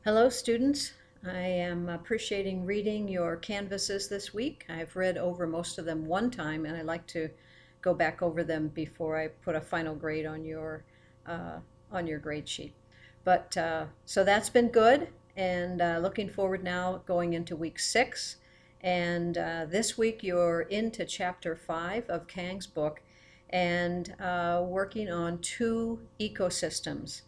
Hello, students. I am appreciating reading your Canvases this week. I've read over most of them one time, and I like to go back over them before I put a final grade uh, on your grade sheet. So that's been good, and looking forward now going into week 6. And this week you're into chapter 5 of Kang's book and working on 2 ecosystems.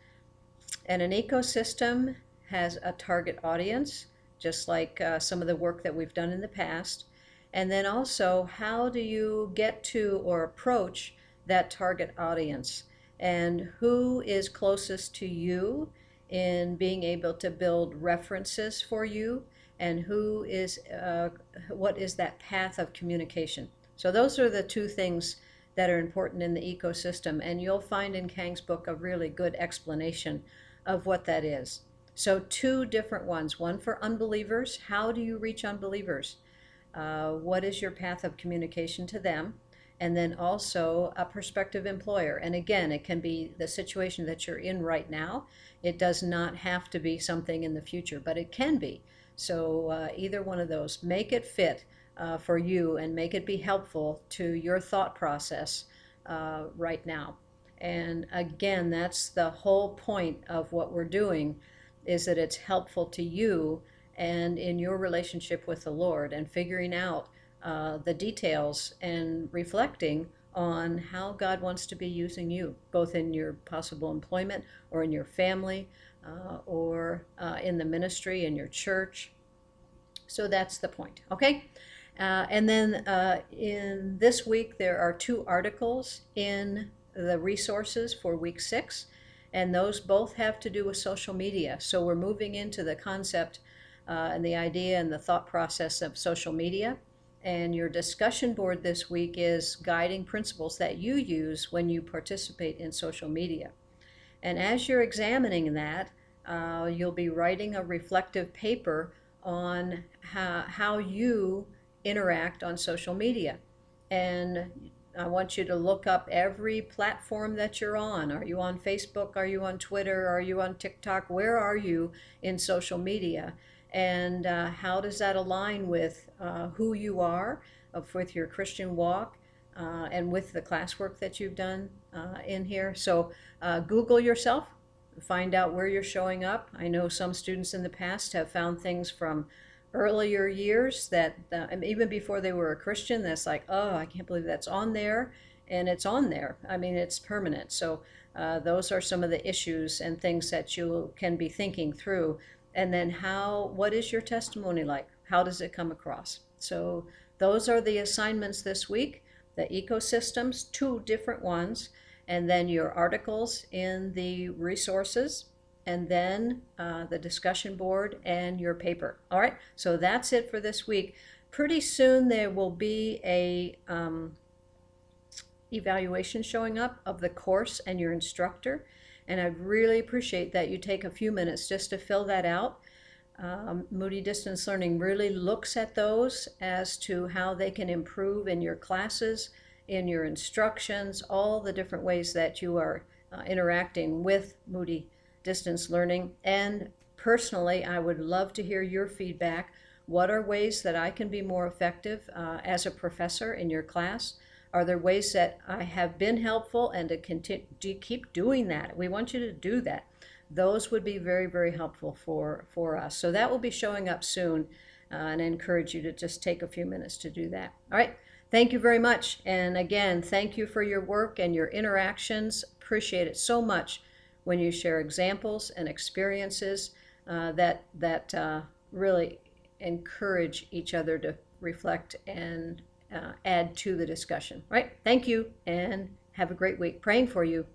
And an ecosystem has a target audience, just like some of the work that we've done in the past. And then also, how do you get to or approach that target audience? And who is closest to you in being able to build references for you? And what is that path of communication? So those are the 2 things that are important in the ecosystem. And you'll find in Kang's book a really good explanation of what that is. So 2 different ones, one for unbelievers. How do you reach unbelievers? What is your path of communication to them? And then also a prospective employer. And again, it can be the situation that you're in right now. It does not have to be something in the future, but it can be. So either one of those, make it fit for you and make it be helpful to your thought process right now. And again, that's the whole point of what we're doing, is that it's helpful to you and in your relationship with the Lord and figuring out the details and reflecting on how God wants to be using you, both in your possible employment or in your family or in the ministry, in your church. So that's the point, okay? And then in this week, there are 2 articles in the resources for week 6, and those both have to do with social media. So we're moving into the concept and the idea and the thought process of social media. And your discussion board this week is guiding principles that you use when you participate in social media. And as you're examining that, you'll be writing a reflective paper on how you interact on social media. And I want you to look up every platform that you're on. Are you on Facebook? Are you on Twitter? Are you on TikTok? Where are you in social media? And how does that align with who you are, with your Christian walk, and with the classwork that you've done in here? So Google yourself, find out where you're showing up. I know some students in the past have found things from earlier years that even before they were a Christian, that's like, oh, I can't believe that's on there. And it's on there. I mean, it's permanent. So those are some of the issues and things that you can be thinking through. And then what is your testimony like? How does it come across? So those are the assignments this week. The ecosystems, 2 different ones, and then your articles in the resources, and then the discussion board and your paper. All right, so that's it for this week. Pretty soon there will be a evaluation showing up of the course and your instructor, and I'd really appreciate that you take a few minutes just to fill that out. Moody Distance Learning really looks at those as to how they can improve in your classes, in your instructions, all the different ways that you are interacting with Moody Distance Learning. And personally, I would love to hear your feedback. What are ways that I can be more effective as a professor in your class? Are there ways that I have been helpful, and to keep doing that? We want you to do that. Those would be very, very helpful for us. So that will be showing up soon, and I encourage you to just take a few minutes to do that. All right. Thank you very much. And again, thank you for your work and your interactions. Appreciate it so much when you share examples and experiences that really encourage each other to reflect and add to the discussion. All right. Thank you, and have a great week. Praying for you.